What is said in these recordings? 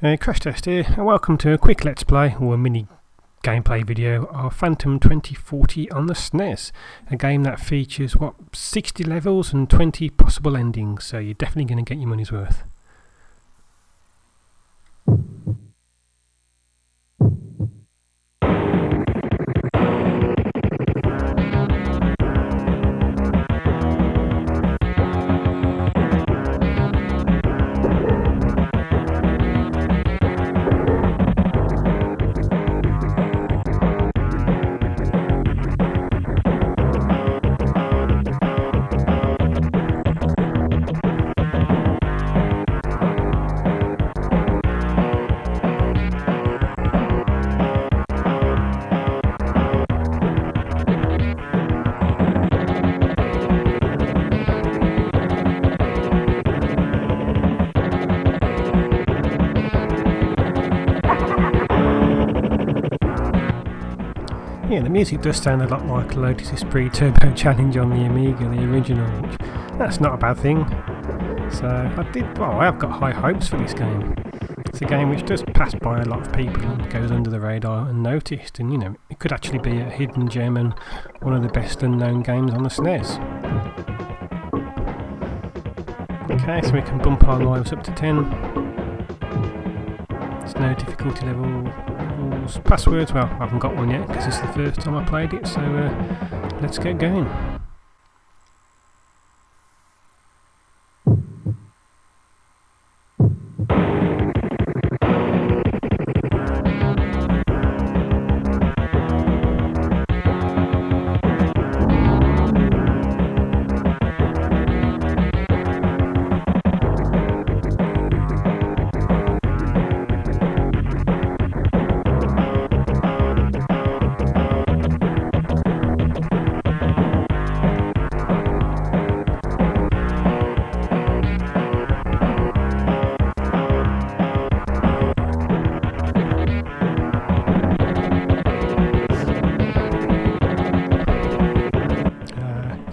Crash Test here, and welcome to a quick let's play, or a mini gameplay video of Phantom 2040 on the SNES. A game that features, 60 levels and 20 possible endings, so you're definitely going to get your money's worth. Yeah, the music does sound a lot like Lotus's Pre-Turbo Challenge on the Amiga, the original, which that's not a bad thing. So I have got high hopes for this game. It's a game which does pass by a lot of people and goes under the radar unnoticed, and you know, it could actually be a hidden gem and one of the best unknown games on the SNES. Okay, so we can bump our lives up to 10. There's no difficulty level. Passwords, well, I haven't got one yet because it's the first time I played it, so let's get going.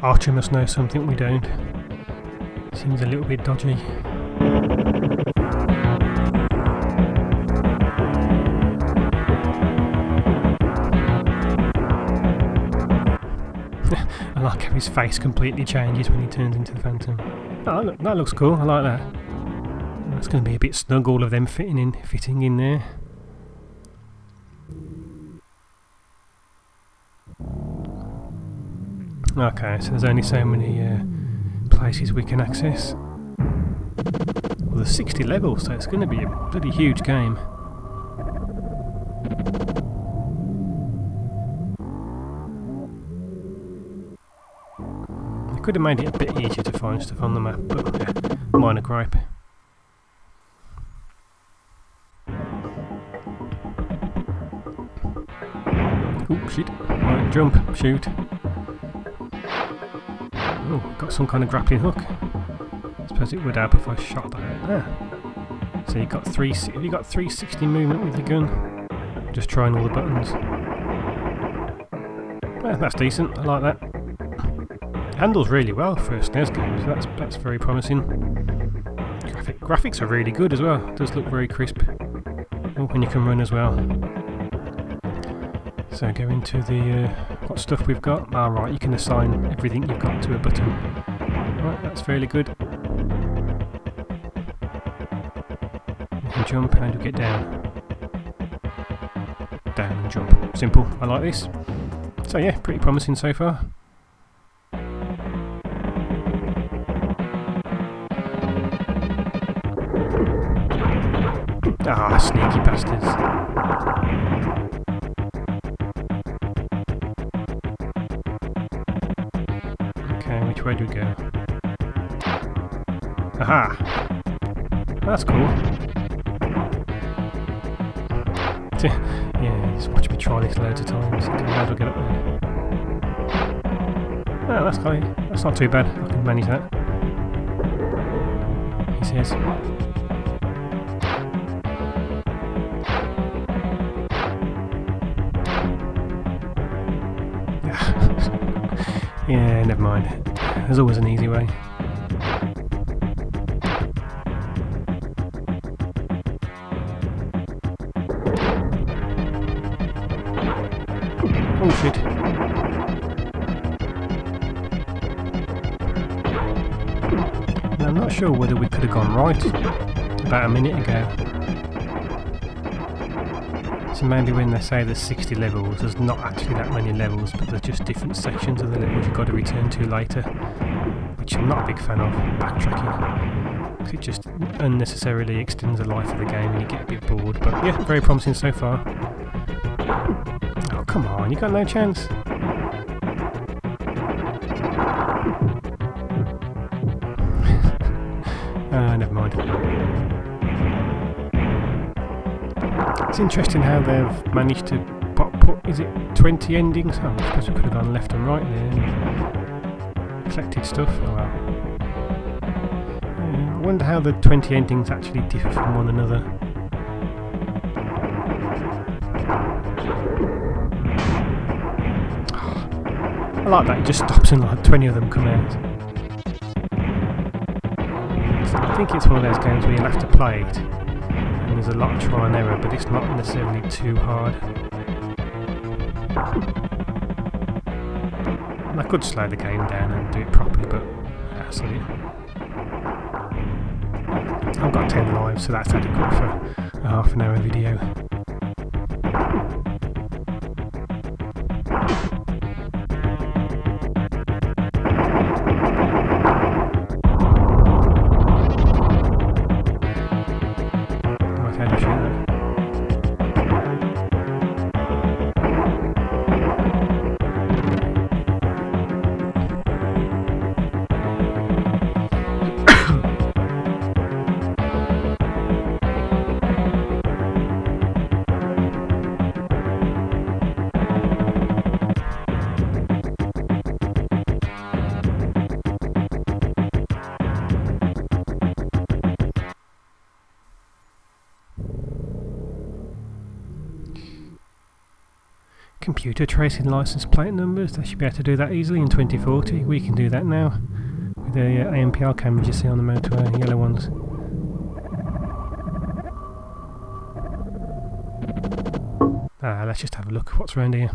Archer must know something we don't. Seems a little bit dodgy. I like how his face completely changes when he turns into the Phantom. Oh, look, that looks cool. I like that. It's going to be a bit snug, all of them fitting in there. Okay, so there's only so many places we can access. Well, there's 60 levels, so it's going to be a bloody huge game. They could have made it a bit easier to find stuff on the map, but yeah, minor gripe. Oop, shit. Right, jump, shoot. Oh, got some kind of grappling hook. I suppose it would help if I shot that out there. So you got 360 movement with the gun. Just trying all the buttons. Yeah, that's decent. I like that. Handles really well for a SNES game, so that's very promising. Graphics are really good as well. It does look very crisp. Oh, and you can run as well. So go into the what stuff we've got. Ah, right, you can assign everything you've got to a button. Right, that's fairly good. You can jump and you get down. Down and jump. Simple. I like this. So yeah, pretty promising so far. Ah, sneaky bastards. Which way do we go? Aha! That's cool. Yeah, just watch me try this loads of times. Okay, how do I get up there? Oh, that's not too bad. I can manage that. He says. Yeah, never mind. There's always an easy way. shit. Now, I'm not sure whether we could have gone right about a minute ago. So maybe when they say there's 60 levels, there's not actually that many levels, but there's just different sections of the levels you've got to return to later, which I'm not a big fan of, backtracking, because it just unnecessarily extends the life of the game and you get a bit bored. But yeah, very promising so far. Oh, come on, you got no chance. Never mind. It's interesting how they've managed to put, is it 20 endings? Oh, I suppose we could have gone left and right there and collected stuff. Oh well. Yeah, I wonder how the 20 endings actually differ from one another. Oh, I like that, it just stops and like 20 of them come out. I think it's one of those games where you'll have to play it, and there's a lot of trial and error, but it's not necessarily too hard. And I could slow the game down and do it properly, but that's it. I've got 10 lives, so that's adequate for a half an hour video. Computer tracing license plate numbers, they should be able to do that easily in 2040. We can do that now with the ANPR cameras you see on the motorway, yellow ones. Let's just have a look at what's around here.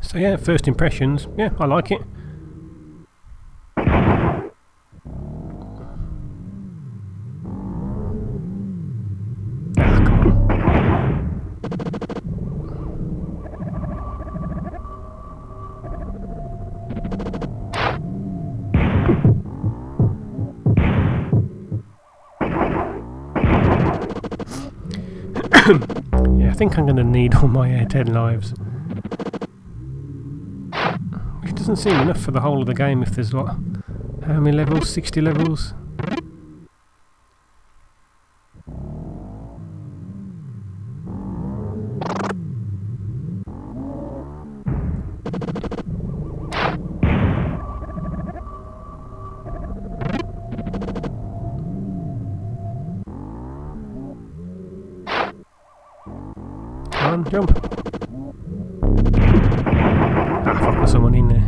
So yeah, first impressions, yeah, I like it. Yeah, I think I'm going to need all my 10 lives. Which doesn't seem enough for the whole of the game if there's what? How many levels? 60 levels? Jump! Ah, fuck, there's someone in there.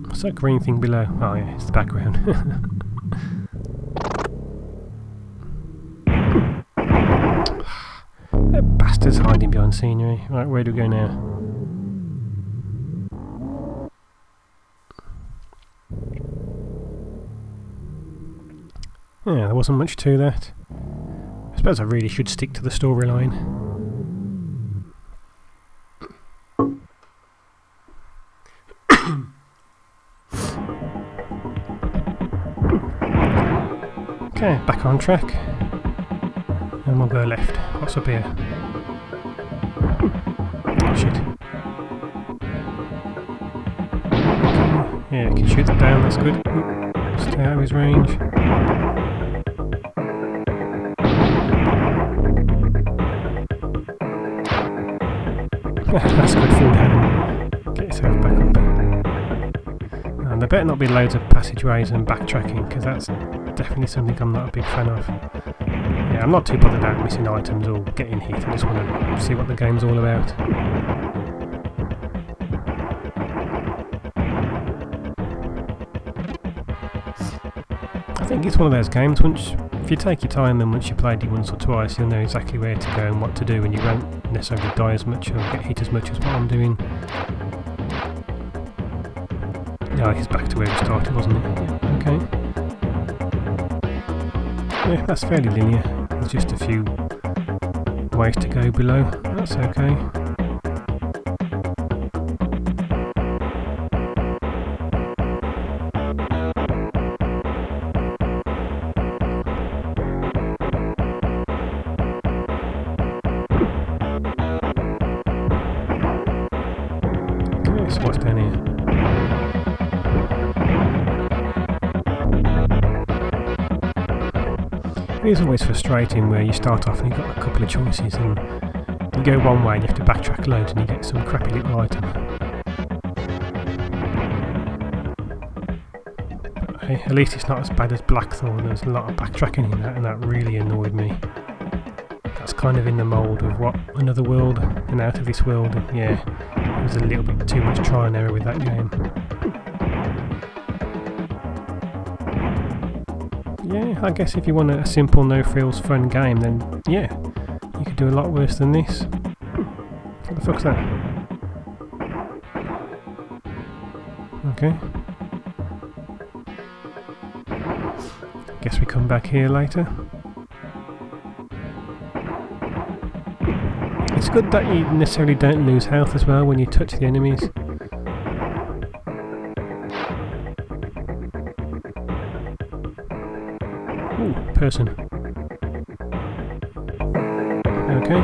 What's that green thing below? Oh yeah, it's the background. That bastard's hiding behind scenery. Right, where do we go now? Yeah, there wasn't much to that. I suppose I really should stick to the storyline. Okay, back on track. And we'll go left. What's up here? Oh shit. Yeah, can shoot it down, that's good. Stay out of his range. That's good, fall down. Get yourself back up. And there better not be loads of passageways and backtracking, because that's definitely something I'm not a big fan of. Yeah, I'm not too bothered about missing items or getting hit, I just want to see what the game's all about. I think it's one of those games, once If you take your time, then once you've played it once or twice, you'll know exactly where to go and what to do, and you won't necessarily die as much or get hit as much as what I'm doing. No, it's back to where we started, wasn't it? Yeah, okay. Yeah, that's fairly linear. There's just a few ways to go below. That's okay. What's down here? It is always frustrating where you start off and you've got a couple of choices and you go one way and you have to backtrack loads and you get some crappy little item. But hey, at least it's not as bad as Blackthorn. There's a lot of backtracking in that and that really annoyed me. That's kind of in the mould of what Another World and Out of This World, and yeah. There's a little bit too much try and error with that game. Yeah, I guess if you want a simple, no-frills, fun game, then yeah, you could do a lot worse than this. What the fuck's that? Okay. Guess we come back here later. It's good that you necessarily don't lose health as well when you touch the enemies. Ooh, person. Okay.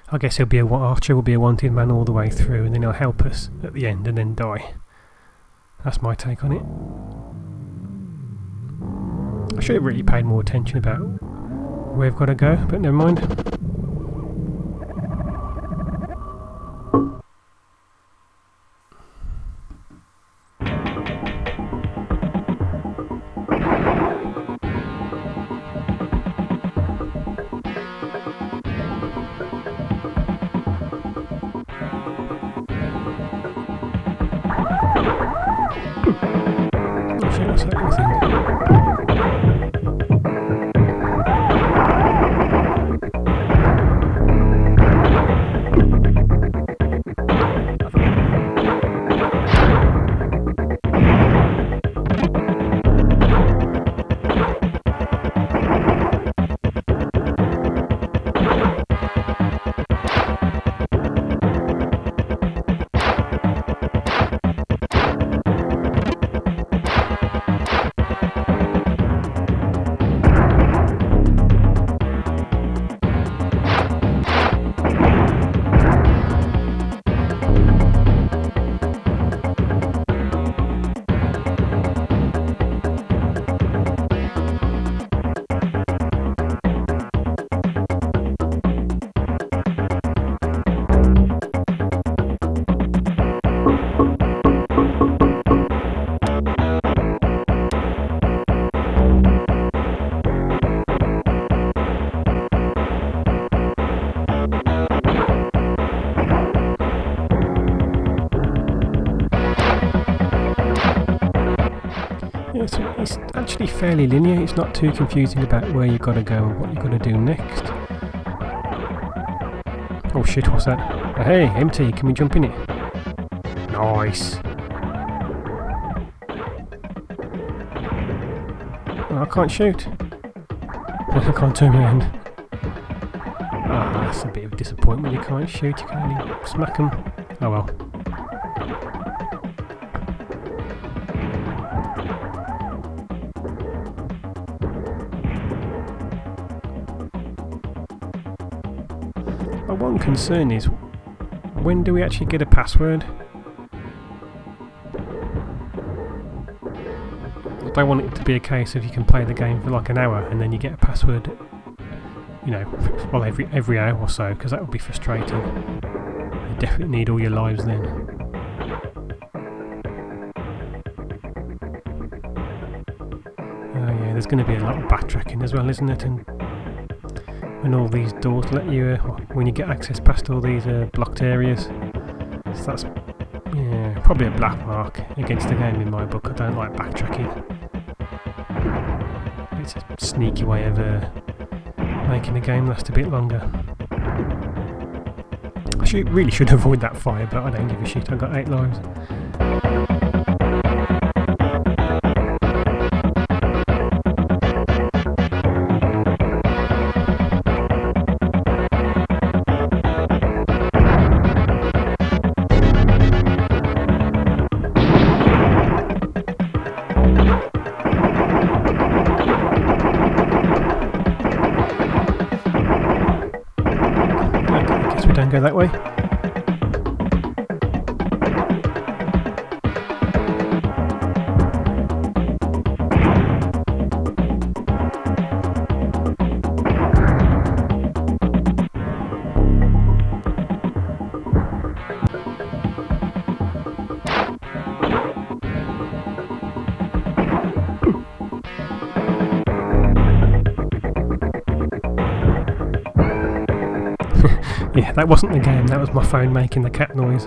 I guess Archer will be a wanted man all the way through, and then he'll help us at the end and then die. That's my take on it. I should have really paid more attention about where we've got to go, but never mind. It's actually fairly linear. It's not too confusing about where you've got to go and what you've got to do next. Oh shit, what's that? Oh, hey, empty, can we jump in it? Nice. Oh, I can't shoot. I can't turn around. Ah, that's a bit of a disappointment. You can't shoot, you can only smack them. Oh well. My one concern is when do we actually get a password? I don't want it to be a case of you can play the game for like an hour and then you get a password, you know, well every hour or so, because that would be frustrating. You definitely need all your lives then. Oh yeah, there's going to be a lot of backtracking as well, isn't it? And when all these doors let you, when you get access past all these blocked areas, so that's probably a black mark against the game in my book. I don't like backtracking. It's a sneaky way of making the game last a bit longer. I really should avoid that fire, but I don't give a shit. I've got 8 lives. Don't go that way. Yeah, that wasn't the game, that was my phone making the cat noise.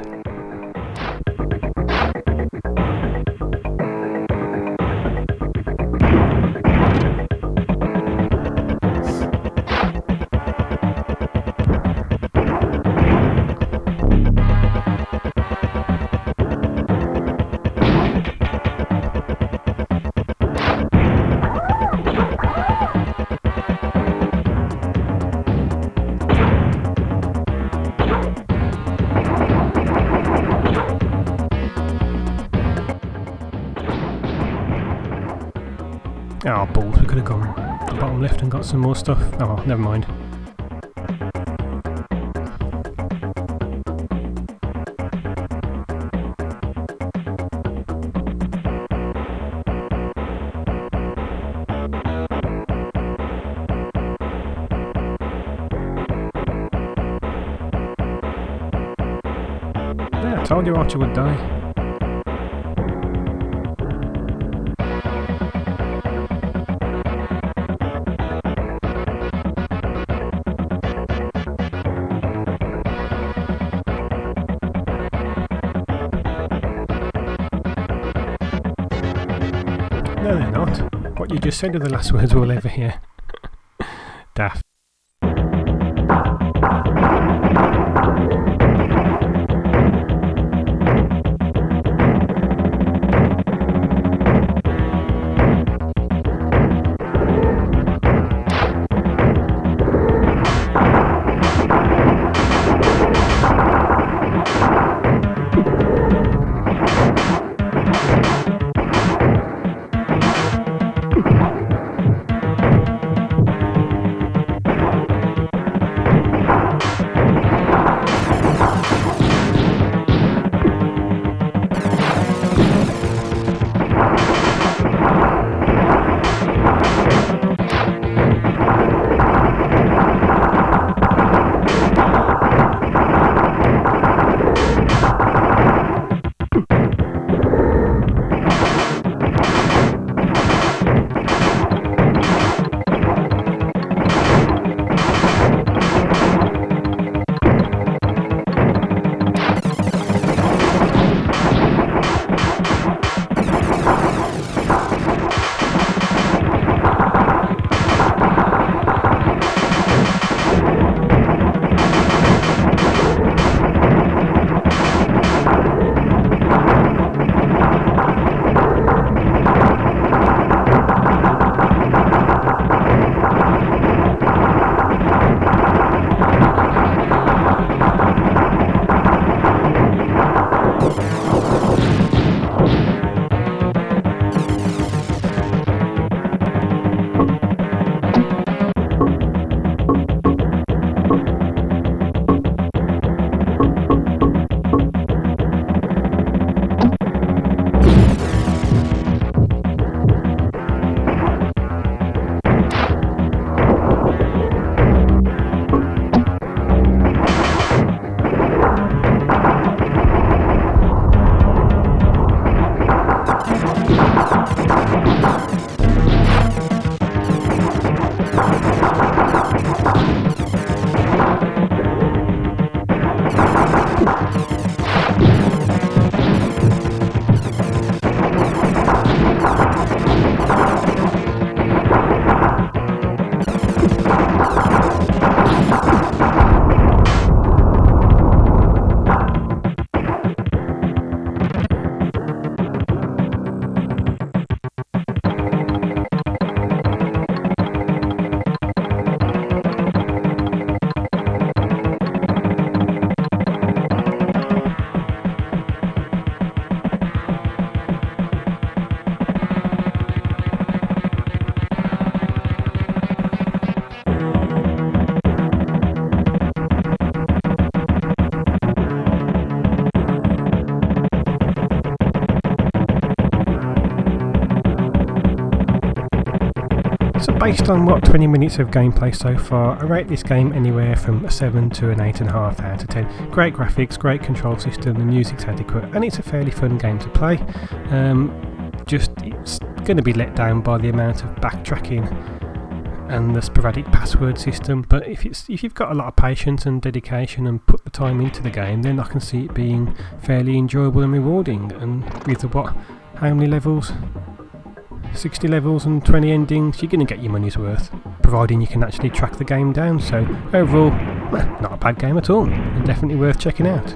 Oh balls, we could have gone to the bottom left and got some more stuff. Oh, never mind. Yeah, I told you Archer would die. No, they're not. What you just said are the last words we'll ever hear. Daft. So based on what 20 minutes of gameplay so far, I rate this game anywhere from a 7 to an 8.5 out of 10. Great graphics, great control system, the music's adequate, and it's a fairly fun game to play. Just it's going to be let down by the amount of backtracking and the sporadic password system, but if you've got a lot of patience and dedication and put the time into the game, then I can see it being fairly enjoyable and rewarding. And with the how many levels? 60 levels and 20 endings, you're going to get your money's worth, providing you can actually track the game down. So overall, not a bad game at all, and definitely worth checking out.